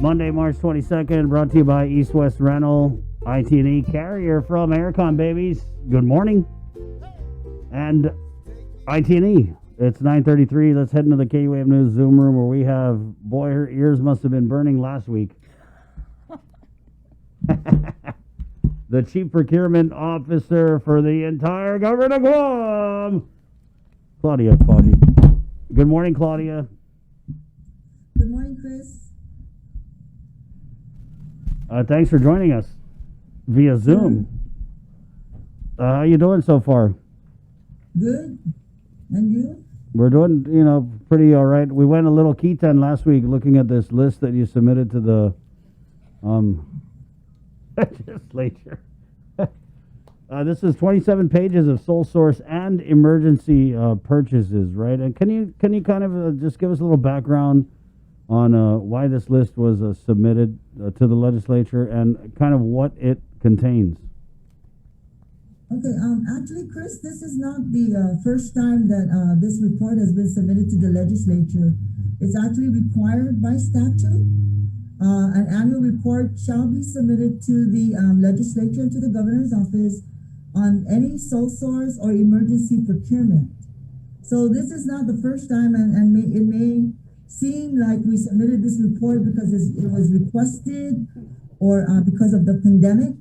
Monday, March 22nd, brought to you by East West Rental, IT&E carrier from Aircon, babies. Good morning. And IT&E, it's 9:33. Let's head into the K-Wave News Zoom room where we have, boy, her ears must have been burning last week. The Chief Procurement Officer for the entire government of Guam, Claudia Acfalle. Good morning, Claudia. Good morning, Chris. Thanks for joining us via Zoom. How you doing so far? Good. And you? We're doing, pretty all right. We went a little Keaton last week looking at this list that you submitted to the legislature. This is 27 pages of sole source and emergency purchases, right? And can you kind of just give us a little background on why this list was submitted to the legislature and kind of what it contains? Okay, actually, Chris, this is not the first time that this report has been submitted to the legislature. It's actually required by statute. An annual report shall be submitted to the legislature and to the governor's office on any sole source or emergency procurement. So this is not the first time, and it may seem like we submitted this report because it was requested or because of the pandemic.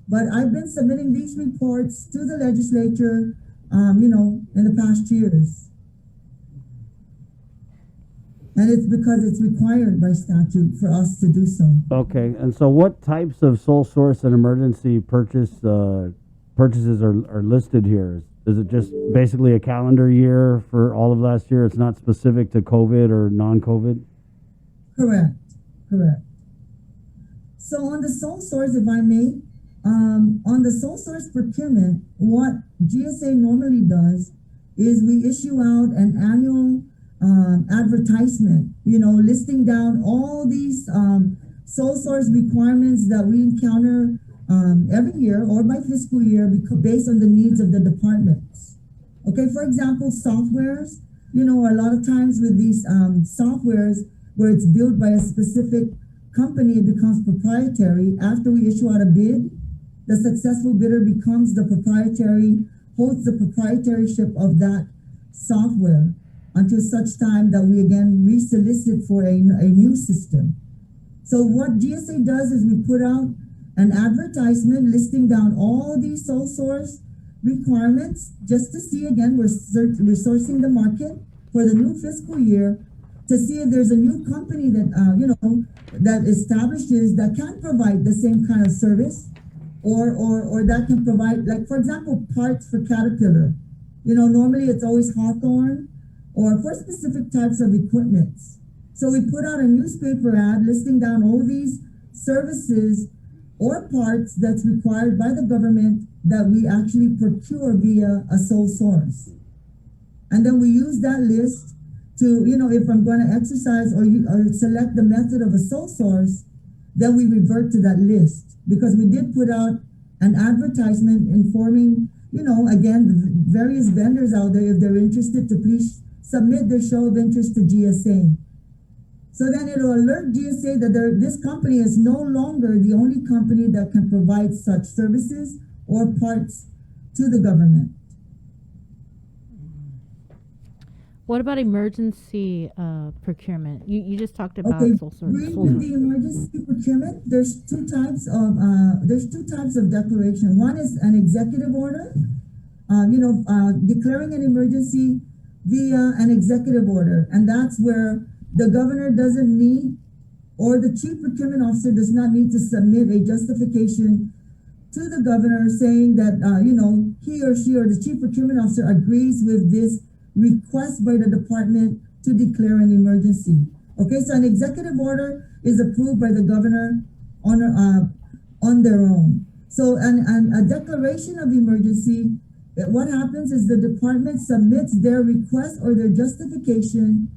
But I've been submitting these reports to the legislature, in the past years. And it's because it's required by statute for us to do so. Okay, and so what types of sole source and emergency purchases are listed here? Is it just basically a calendar year for all of last year? It's not specific to COVID or non-COVID? Correct. So on the sole source, if I may, on the sole source procurement, what GSA normally does is we issue out an annual advertisement, listing down all these sole source requirements that we encounter every year or by fiscal year based on the needs of the departments. Okay, for example, softwares, a lot of times with these softwares where it's built by a specific company, it becomes proprietary. After we issue out a bid, the successful bidder becomes holds the proprietorship of that software until such time that we again re-solicit for a new system. So what GSA does is we put out an advertisement listing down all these sole source requirements just to see, again, we're sourcing the market for the new fiscal year to see if there's a new company that, that establishes that can provide the same kind of service or that can provide, like, for example, parts for Caterpillar. Normally it's always Hawthorne or for specific types of equipment. So we put out a newspaper ad listing down all these services or parts that's required by the government that we actually procure via a sole source. And then we use that list to, if I'm going to exercise or select the method of a sole source, then we revert to that list because we did put out an advertisement informing, again, the various vendors out there, if they're interested, to please submit their show of interest to GSA. So then it'll alert GSA that this company is no longer the only company that can provide such services or parts to the government. What about emergency procurement? You just talked about sole source. With the emergency procurement, there's two types of declaration. One is an executive order, declaring an emergency via an executive order, and that's where the governor doesn't need, or the chief procurement officer does not need to submit a justification to the governor saying that, he or she or the chief procurement officer agrees with this request by the department to declare an emergency. Okay, so an executive order is approved by the governor on their own. So a declaration of emergency, what happens is the department submits their request or their justification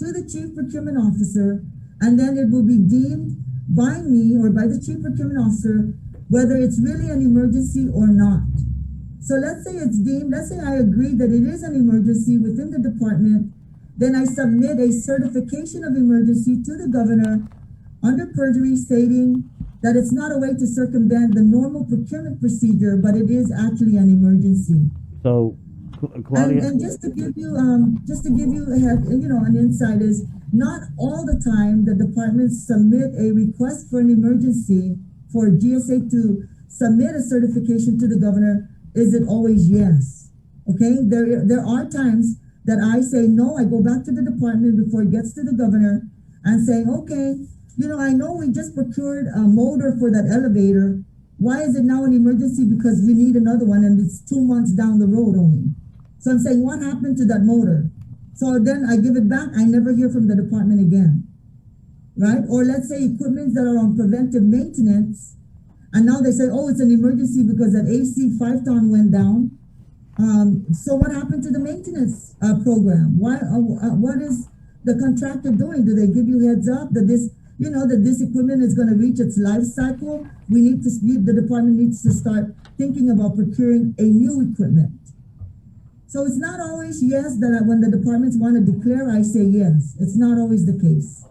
to the chief procurement officer, and then it will be deemed by me or by the chief procurement officer whether it's really an emergency or not. So let's say I agree that it is an emergency within the department, then I submit a certification of emergency to the governor under perjury stating that it's not a way to circumvent the normal procurement procedure, but it is actually an emergency. So, Claudia, And just to give you an insight is not all the time the departments submit a request for an emergency for GSA to submit a certification to the governor. Is it always yes? Okay, there are times that I say no. I go back to the department before it gets to the governor and say, okay, I know we just procured a motor for that elevator. Why is it now an emergency? Because we need another one and it's 2 months down the road only. So I'm saying, what happened to that motor? So then I give it back. I never hear from the department again, right? Or let's say equipment that are on preventive maintenance, and now they say, oh, it's an emergency because that AC 5-ton went down. So what happened to the maintenance program? What is the contractor doing? Do they give you heads up that this equipment is going to reach its life cycle? The department needs to start thinking about procuring a new equipment. So it's not always yes that when the departments want to declare, I say yes. It's not always the case.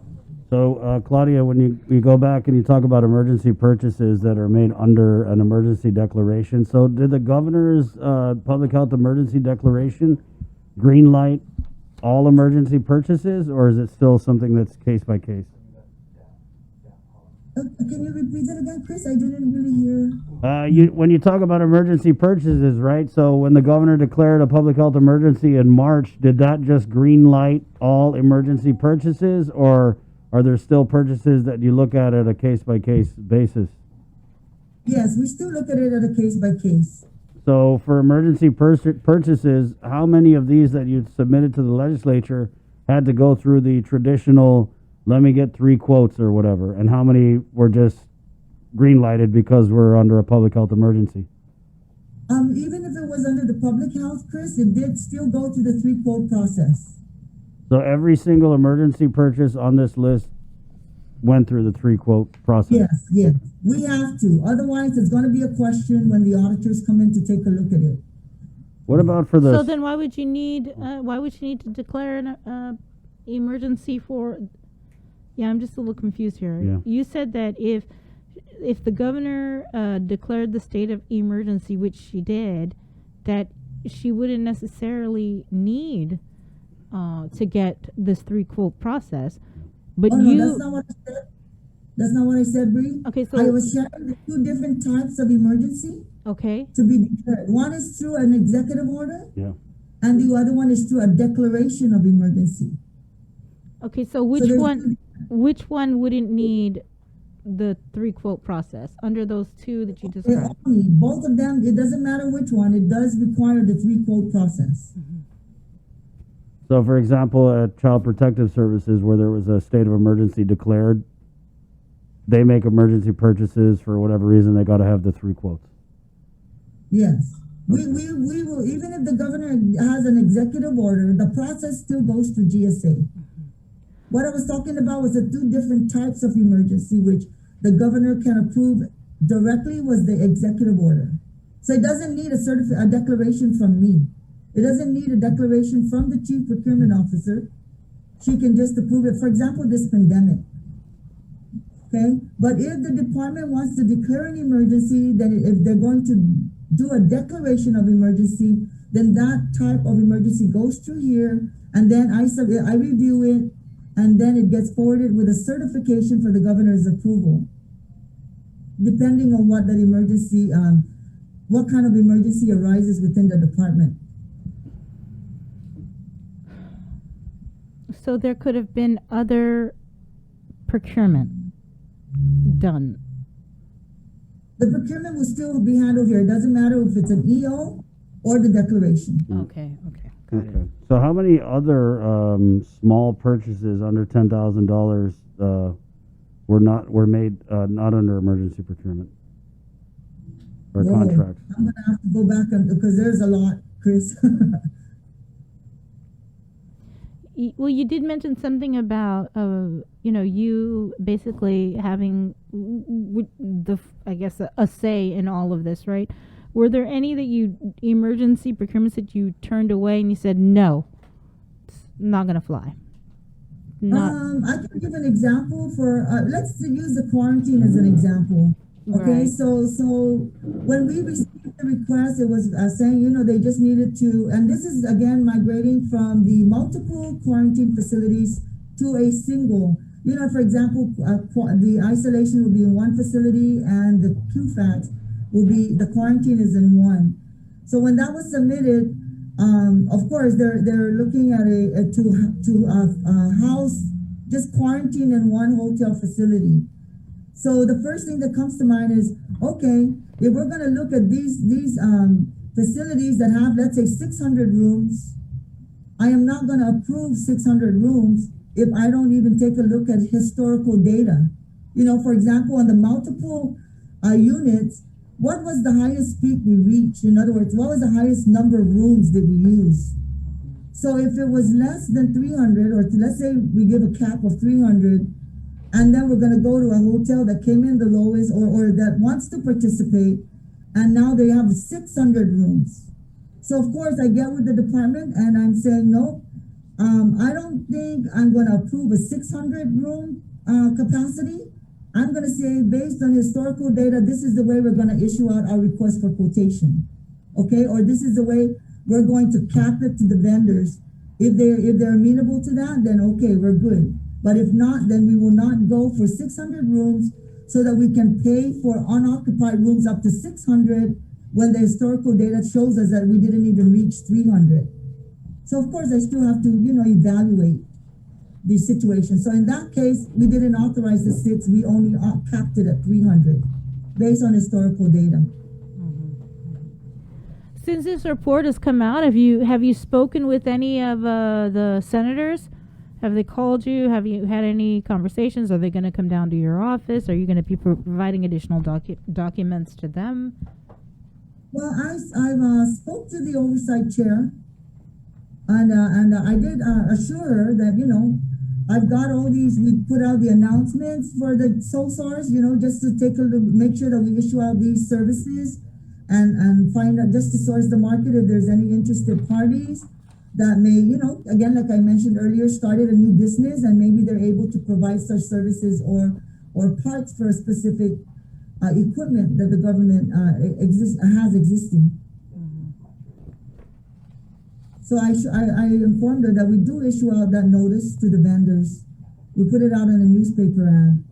So, Claudia, when you go back and you talk about emergency purchases that are made under an emergency declaration, so did the governor's public health emergency declaration green light all emergency purchases, or is it still something that's case by case? Can you repeat that again, Chris? I didn't really hear. When you talk about emergency purchases, right? So when the governor declared a public health emergency in March, did that just green light all emergency purchases, or are there still purchases that you look at a case-by-case basis? Yes, we still look at it at a case-by-case. So for emergency purchases, how many of these that you submitted to the legislature had to go through the traditional, let me get 3 quotes or whatever, and how many were just green-lighted because we're under a public health emergency? Even if it was under the public health, Chris, it did still go through the 3-quote process. So every single emergency purchase on this list went through the 3-quote process? Yes. We have to. Otherwise, it's going to be a question when the auditors come in to take a look at it. What about for the... So then why would you need to declare an emergency for... Yeah, I'm just a little confused here. Yeah. You said that if the governor declared the state of emergency, which she did, that she wouldn't necessarily need to get this 3-quote process. But no, that's not what I said. That's not what I said, Bree. Okay, so I was sharing the 2 different types of emergency. Okay. To be declared. One is through an executive order. Yeah. And the other one is through a declaration of emergency. Okay, so which one wouldn't need the 3-quote process under those 2 that you described? Both of them, it doesn't matter which one, it does require the 3-quote process. Mm-hmm. So, for example, at Child Protective Services, where there was a state of emergency declared, they make emergency purchases for whatever reason. They got to have the 3 quotes. Yes. We will, even if the governor has an executive order, the process still goes through GSA. What I was talking about was the 2 different types of emergency, which the governor can approve directly was the executive order. So it doesn't need a declaration from me. It doesn't need a declaration from the chief procurement officer. She can just approve it. For example, this pandemic. Okay? But if the department wants to declare an emergency, then if they're going to do a declaration of emergency, then that type of emergency goes through here, and then I review it, and then it gets forwarded with a certification for the governor's approval, depending on what that emergency, what kind of emergency arises within the department. So there could have been other procurement done. The procurement will still be handled here. It doesn't matter if it's an EO or the declaration. Okay. Got it. So how many other small purchases under $10,000 were made not under emergency procurement or contracts? I'm gonna have to go back because there's a lot, Chris. Well, you did mention something about, you basically having a say in all of this, right? Were there any emergency procurements that you turned away and you said, no, it's not going to fly? not I can give an example for, let's use the quarantine as an example. Okay, right. so when we received the request, it was saying, they just needed to, and this is again migrating from the multiple quarantine facilities to a single. For example, the isolation will be in one facility and the QFAT will be, the quarantine is in one. So when that was submitted, of course, they're looking at to house just quarantine in one hotel facility. So the first thing that comes to mind is, okay, if we're going to look at these facilities that have, let's say, 600 rooms, I am not going to approve 600 rooms if I don't even take a look at historical data. For example, on the multiple units, what was the highest peak we reached? In other words, what was the highest number of rooms did we use? So if it was less than 300, or let's say we give a cap of 300, and then we're going to go to a hotel that came in the lowest or that wants to participate, and now they have 600 rooms. So of course I get with the department and I'm saying, no, I don't think I'm going to approve a 600 room capacity. I'm going to say, based on historical data, this is the way we're going to issue out our request for quotation. Okay, or this is the way we're going to cap it to the vendors. If they're amenable to that, then okay, we're good. But if not, then we will not go for 600 rooms, so that we can pay for unoccupied rooms up to 600 when the historical data shows us that we didn't even reach 300. So of course I still have to, evaluate the situation. So in that case, we didn't authorize the 6, we only capped it at 300 based on historical data. Since this report has come out, have you spoken with any of the senators? Have they called you? Have you had any conversations? Are they going to come down to your office? Are you going to be providing additional documents to them? Well, I've spoke to the oversight chair, and I did assure her that I've got all these. We put out the announcements for the sole source, just to take a look, make sure that we issue out these services, and find out, just to source the market, if there's any interested parties that may, again, like I mentioned earlier, started a new business and maybe they're able to provide such services or parts for a specific equipment that the government has existing. So I informed her that we do issue out that notice to the vendors. We put it out in a newspaper ad.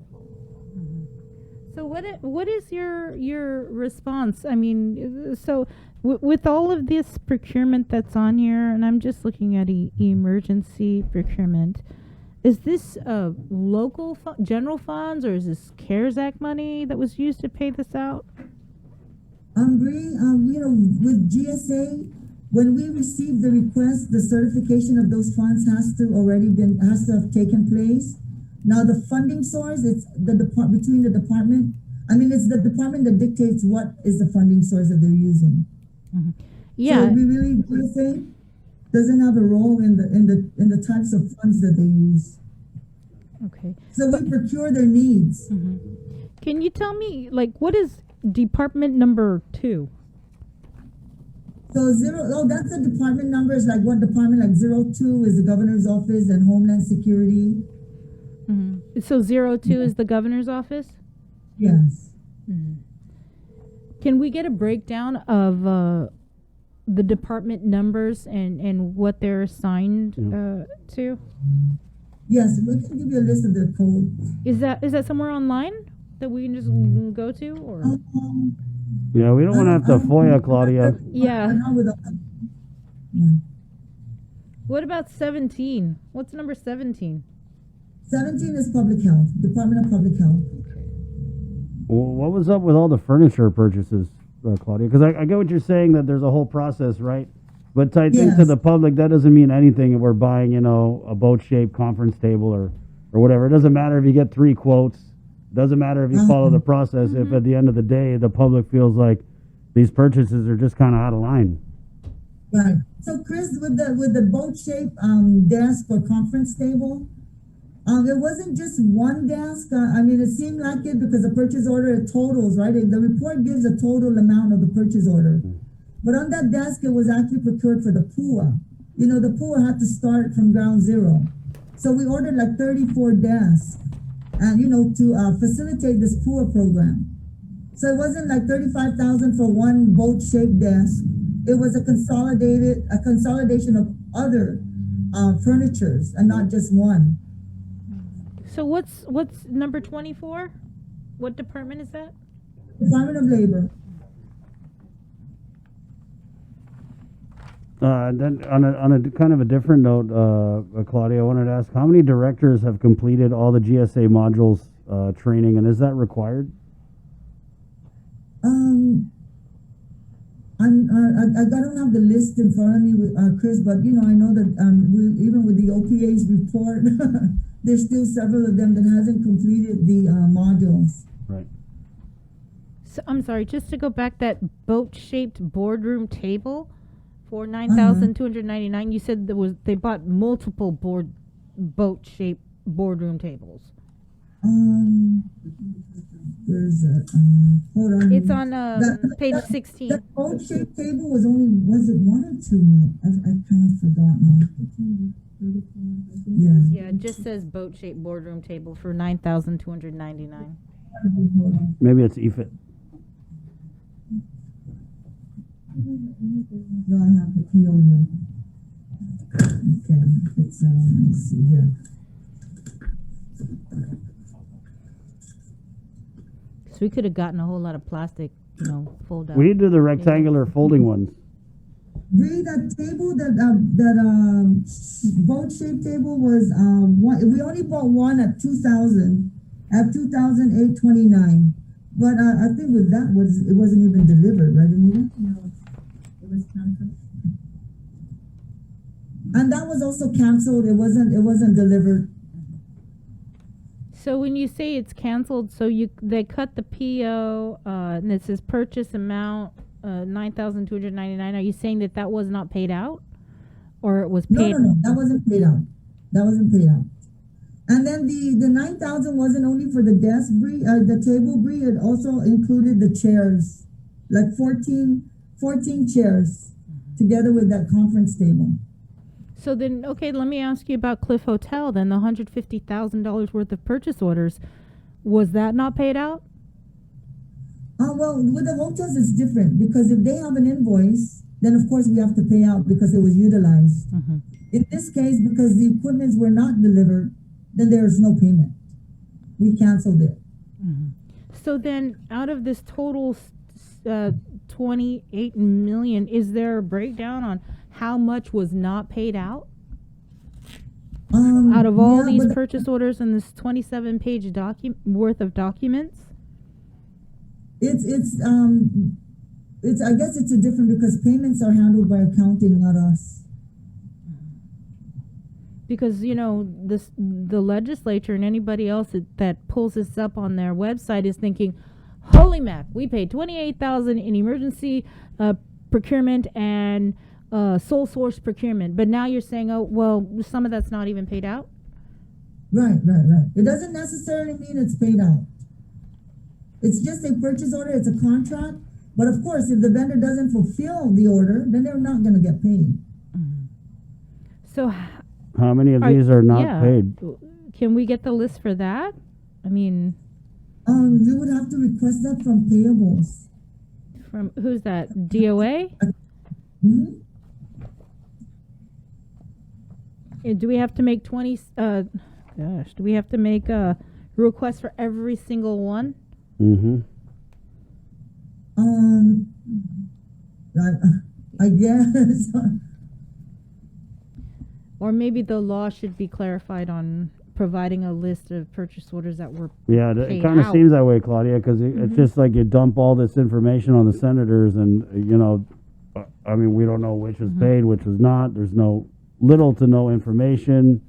So what is your response? I mean, so with all of this procurement that's on here, and I'm just looking at emergency procurement, is this local general funds, or is this CARES Act money that was used to pay this out? Bree, with GSA, when we receive the request, the certification of those funds has to have taken place. Now the funding source, it's between the department. It's the department that dictates what is the funding source that they're using. Mm-hmm. Yeah. So we really, GSA doesn't have a role in the types of funds that they use. Okay. So we procure their needs. Mm-hmm. Can you tell me, what is department number 2? So that's the department numbers, like what department, like 02 is the governor's office and Homeland Security. Mm-hmm. So 02 is the governor's office? Yes. Mm-hmm. Can we get a breakdown of the department numbers and what they're assigned to? Yes, we can give you a list of their codes. Is that somewhere online that we can just go to, or? Yeah, we don't want to have to FOIA, Claudia. Yeah. Yeah. What about 17? What's number 17? 17 is public health, Department of Public Health. Well, what was up with all the furniture purchases, Claudia? Because I get what you're saying, that there's a whole process, right? But I think to the public, that doesn't mean anything if we're buying, a boat-shaped conference table or whatever. It doesn't matter if you get 3 quotes. It doesn't matter if you follow the process. If at the end of the day, the public feels like these purchases are just kind of out of line. Right. So, Chris, with the boat-shaped desk or conference table, it wasn't just one desk. It seemed like it because the purchase order totals, right? The report gives a total amount of the purchase order. But on that desk, it was actually procured for the PUA. The PUA had to start from ground zero. So we ordered like 34 desks, and to facilitate this PUA program. So it wasn't like 35,000 for one boat-shaped desk. It was a consolidation of other furnitures, and not just one. So what's number 24? What department is that? Department of Labor. Then on a kind of a different note, Claudia, I wanted to ask how many directors have completed all the GSA modules training, and is that required? I don't have the list in front of me, with Chris, but I know that even with the OPA's report, there's still several of them that hasn't completed the modules. Right. So I'm sorry, just to go back, that boat-shaped boardroom table for $9,299. You said they bought multiple boat-shaped boardroom tables. There's a hold on. It's on page 16. That boat-shaped table was it one or two yet? I kind of forgot now. Yeah. Yeah, it just says boat-shaped boardroom table for $9,299. Maybe it's EFIT. No, I have the PO here. Okay, it's let's see here. So we could have gotten a whole lot of plastic, fold out. We do the rectangular folding ones. Read that table, that boat-shaped table was one. We only bought one at 2,000, at 2,829. But I think with that it wasn't even delivered, right, Anita? No, it was canceled. And that was also canceled. It wasn't delivered. So when you say it's canceled, so they cut the PO and it says purchase amount $9,299. Are you saying that was not paid out, or it was paid? No, that wasn't paid out. That wasn't paid out. And then the 9,000 wasn't only for the desk, the table, Bree. It also included the chairs, like 14 chairs, together with that conference table. So then, okay, let me ask you about Cliff Hotel. Then the $150,000 worth of purchase orders, was that not paid out? Well, with the hotels it's different, because if they have an invoice, then of course we have to pay out because it was utilized. Mm-hmm. In this case, because the equipments were not delivered, then there is no payment. We canceled it. Mm-hmm. So then, out of this total $28 million, is there a breakdown on how much was not paid out? Out of all these purchase orders and this 27-page worth of documents? It's I guess it's a different, because payments are handled by accounting, not us. Because the legislature and anybody else that pulls this up on their website is thinking, holy mac, we paid $28,000 in emergency procurement and sole source procurement, but now you're saying, oh well, some of that's not even paid out. Right. It doesn't necessarily mean it's paid out. It's just a purchase order. It's a contract. But of course, if the vendor doesn't fulfill the order, then they're not going to get paid. Mm-hmm. So how many of these are not paid? Can we get the list for that? I mean, you would have to request that from payables. From who's that? DOA? Mm-hmm. Do we have to make 20? Do we have to make a request for every single one? Mm-hmm. I guess. Or maybe the law should be clarified on providing a list of purchase orders that were Yeah, it paid kind of out. seems that way, Claudia, because it's just like you dump all this information on the senators, and I mean, we don't know which was paid, which was not. There's little to no information,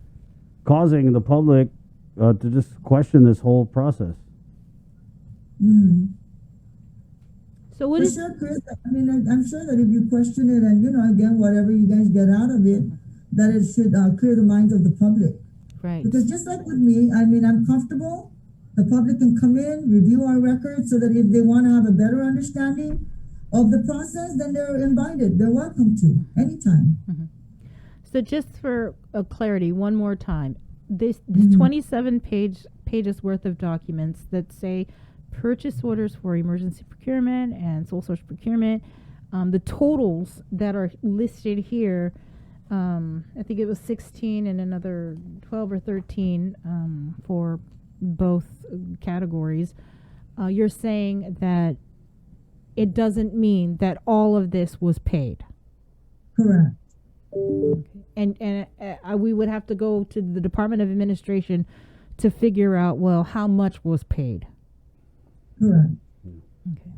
causing the public to just question this whole process. Mm-hmm. So what is sure, Chris? I mean, I'm sure that if you question it, and again, whatever you guys get out of it, that it should clear the minds of the public. right? Because just like with me, I mean, I'm comfortable. The public can come in, review our records, so that if they want to have a better understanding of the process, then they're invited. They're welcome to anytime. So just for clarity, one more time, this Mhm. 27 pages worth of documents that say purchase orders for emergency procurement and sole source procurement. The totals that are listed here, I think it was 16 and another 12 or 13 for both categories. You're saying that it doesn't mean that all of this was paid. Correct. And we would have to go to the Department of Administration to figure out, well, how much was paid. Correct. Okay.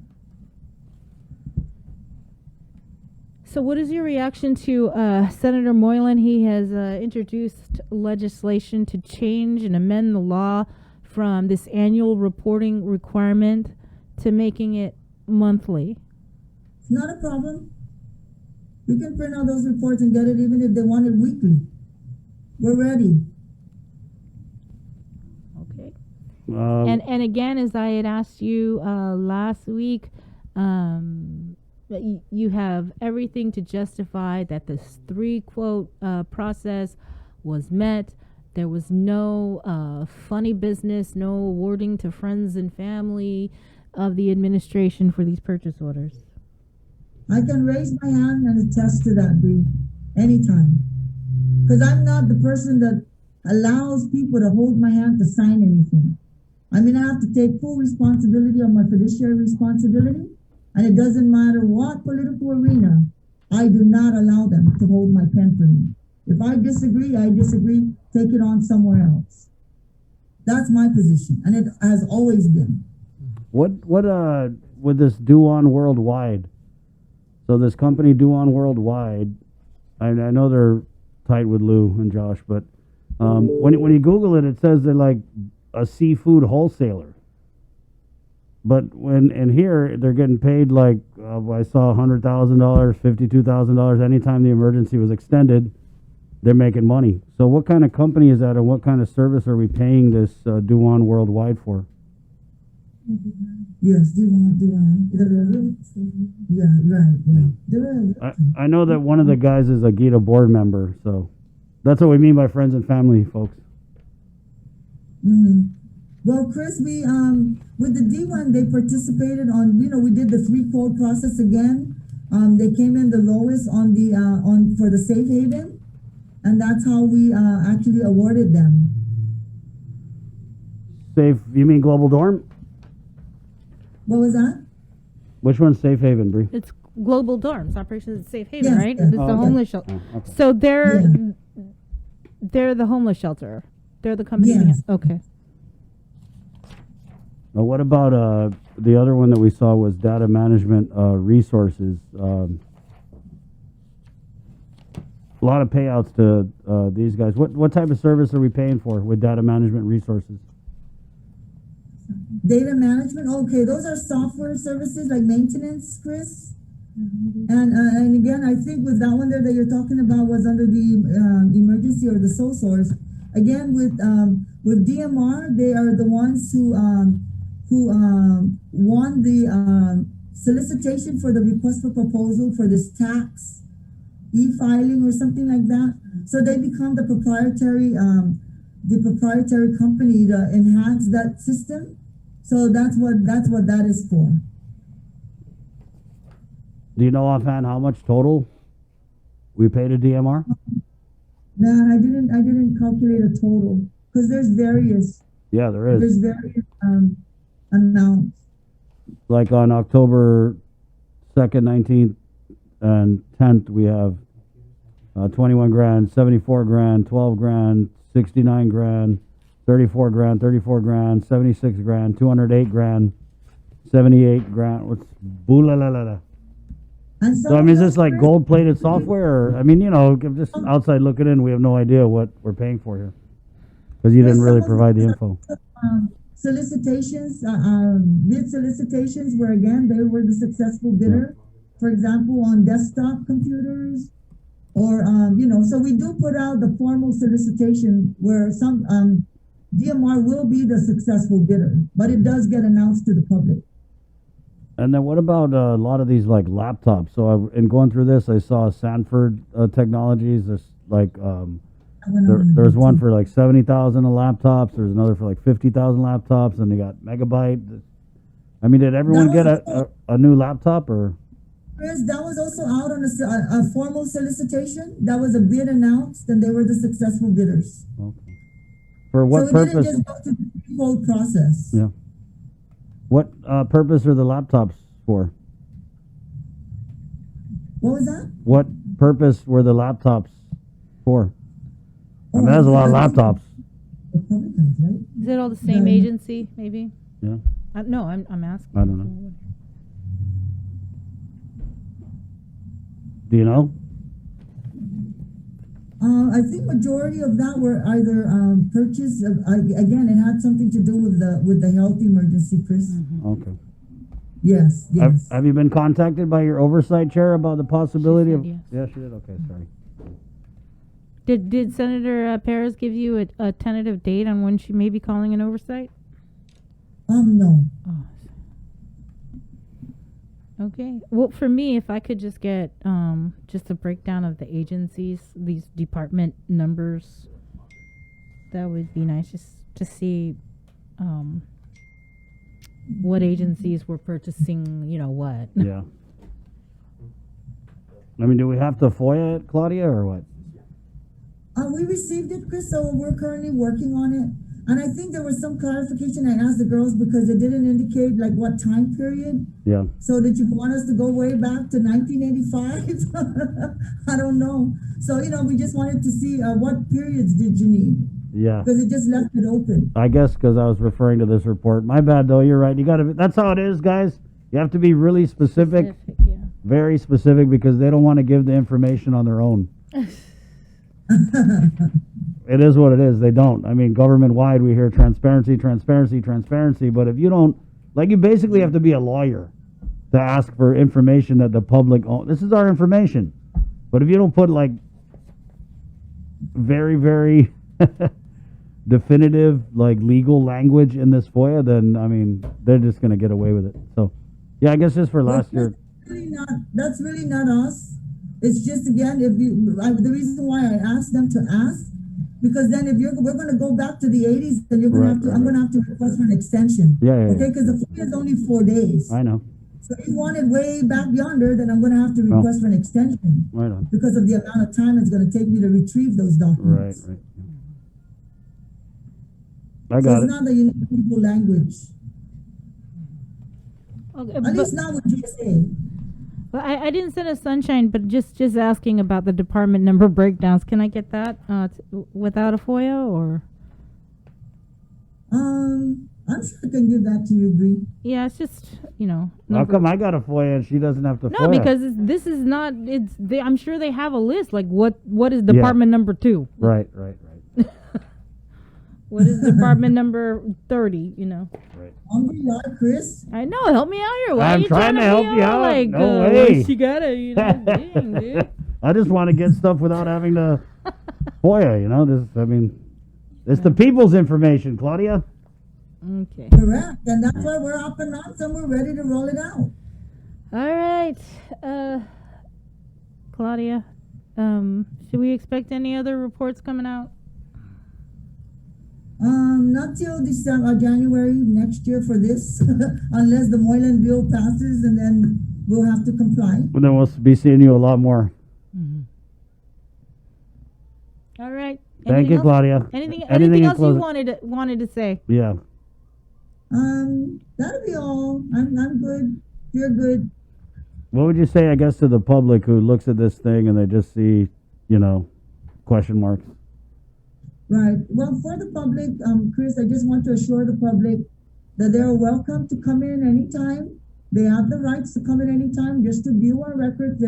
So what is your reaction to Senator Moylan? He has introduced legislation to change and amend the law from this annual reporting requirement to making it monthly. It's not a problem. We can print out those reports and get it even if they want it weekly. We're ready. Okay. Uh, And again, as I had asked you last week, that you have everything to justify that this 3-quote process was met. There was no funny business, no awarding to friends and family of the administration for these purchase orders. I can raise my hand and attest to that, Bree, anytime. Because I'm not the person that allows people to hold my hand to sign anything. I mean, I have to take full responsibility on my fiduciary responsibility, and it doesn't matter what political arena, I do not allow them to hold my pen for me. If I disagree, take it on somewhere else. That's my position, and it has always been. what with this Do On Worldwide? So this company Do On Worldwide, I know they're tight with Lou and Josh, but when you Google it, it says they're like a seafood wholesaler. But in here they're getting paid like I saw $100,000, $52,000 anytime the emergency was extended. They're making money. So what kind of company is that, and what kind of service are we paying this Do On Worldwide for? Yes, do on. Yeah, right. I know that one of the guys is a GITA board member, so that's what we mean by friends and family, folks. Mm-hmm. Well, Chris, we with the D1, they participated on. We did the 3-quote process again. They came in the lowest on the for the safe haven, and that's how we actually awarded them. Safe? You mean Global Dorm? What was that? Which one's Safe Haven, Bree? It's Global Dorms, Operations Safe Haven, Yes, right? yes. It's the Oh, okay. homeless shelter. Oh, okay. So they're Yeah. they're the homeless shelter. They're the company. Yes. Okay. Now, what about the other one that we saw was data management resources? A lot of payouts to these guys. What type of service are we paying for with data management resources? Data management. Okay, those are software services like maintenance, Chris. And again, I think with that one there that you're talking about was under the emergency or the sole source. Again, with DMR, they are the ones who won the solicitation for the request for proposal for this tax e-filing or something like that. So they become the proprietary company to enhance that system. So that's what that is for. Do you know offhand how much total we paid a DMR? No, I didn't calculate a total because there's various. Yeah, there is. There's various amounts. Like on October 2nd, 19th, and 10th, we have 21 grand, 74 grand, 12 grand, 69 grand, 34 grand, 76 grand, 208 grand, 78 grand. What's boo la la la la? And So I mean, is this like gold-plated software? Or, I mean, just outside looking in, we have no idea what we're paying for here because you didn't really provide the info. Solicitations, bid solicitations, where again they were the successful bidder. For example, on desktop computers, or so we do put out the formal solicitation where some DMR will be the successful bidder, but it does get announced to the public. And then what about a lot of these like laptops? So in going through this, I saw Sanford Technologies, this like There's one for like 70,000 laptops. There's another for like 50,000 laptops, and they got megabyte. I mean, did everyone get a new laptop or? Chris, that was also out on a formal solicitation. That was a bid announced, and they were the successful bidders. Okay. For what so purpose? So it didn't just go through the quote process. Yeah. What purpose are the laptops for? What was that? What purpose were the laptops for? I mean, there's a lot of laptops. Is it all the same agency, maybe? Yeah. No, I'm asking. I don't know. Do you know? I think majority of that were either purchase. Again, it had something to do with the health emergency, Chris. Mm-hmm. Okay. Yes. Yes. Have you been contacted by your oversight chair about the possibility of? Yes. Yeah, she did. Okay, sorry. Did Senator Perez give you a tentative date on when she may be calling an oversight? No. Oh. Okay. Well, for me, if I could just get just a breakdown of the agencies, these department numbers, that would be nice, just to see what agencies were purchasing, what. Yeah. I mean, do we have to FOIA it, Claudia, or what? We received it, Chris, so we're currently working on it. And I think there was some clarification I asked the girls because it didn't indicate like what time period. Yeah. So did you want us to go way back to 1985? I don't know. So, we just wanted to see what periods did you need? Yeah. Because it just left it open. I guess because I was referring to this report. My bad, though. You're right. You got to. That's how it is, guys. You have to be really specific. Yeah. Very specific, because they don't want to give the information on their own. It is what it is. They don't. I mean, government-wide, we hear transparency, transparency, transparency. But if you don't, you basically have to be a lawyer to ask for information that the public owns. This is our information. But if you don't put, very, very definitive, legal language in this FOIA, then, I mean, they're just going to get away with it. So, yeah, I guess just for last year. That's really not us. It's just, again, the reason why I asked them to ask, because then if we're going to go back to the 80s, then I'm going to have to request for an extension. Yeah. Okay, because the FOIA is only 4 days. I know. So if you want it way back yonder, then I'm going to have to request for an extension. Right on. Because of the amount of time it's going to take me to retrieve those documents. Right. I got it. It's not the unique language. Okay, At least not with GSA. Well, I didn't send a sunshine, but just asking about the department number breakdowns. Can I get that without a FOIA, or? I'm sure I can give that to you, Bree. Yeah, it's just How come I got a FOIA and she doesn't have to FOIA? No, because this is not. I'm sure they have a list. Like what is department number 2? Right. What is department number 30? Right. Hungry lot, Chris. I know. Help me out here. Why I'm are you trying to help you out. Like, no way. She got it. Dang, dude. I just want to get stuff without having to FOIA. It's the people's information, Claudia. Okay. Correct, and that's why we're up and out and we're ready to roll it out. All right, Claudia. Should we expect any other reports coming out? Not till December, January next year for this, unless the Moylan bill passes, and then we'll have to comply. But then we'll be seeing you a lot more. Mm-hmm. All right. Thank you, Claudia. Anything else you wanted to say? Yeah. That'll be all. I'm good. You're good. What would you say, I guess, to the public who looks at this thing and they just see, question marks? Right. Well, for the public, Chris, I just want to assure the public that they're welcome to come in anytime. They have the rights to come in anytime just to view our records.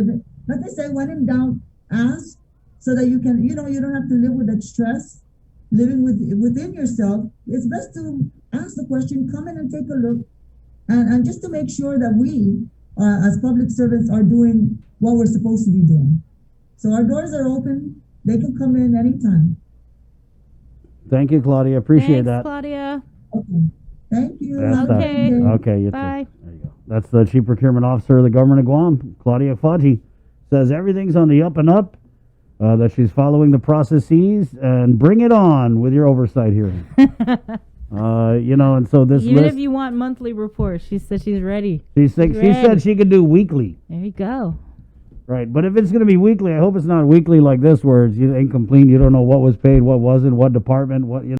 Like I say, when in doubt, ask so that you can, you don't have to live with that stress, living within yourself. It's best to ask the question, come in and take a look, and just to make sure that we, as public servants, are doing what we're supposed to be doing. So our doors are open. They can come in anytime. Thank you, Claudia. Appreciate that. Claudia. Okay. Thank you. Okay. Okay, you Bye. too. There you go. That's the Chief Procurement Officer of the Government of Guam, Claudia Acfalle. Says everything's on the up and up. that she's following the processes, and bring it on with your oversight hearing. And so this Even list, if you want monthly reports, she said she's ready. she said she could do weekly. There you go. Right, but if it's going to be weekly, I hope it's not weekly like this, where it's incomplete. You don't know what was paid, what wasn't, what department, what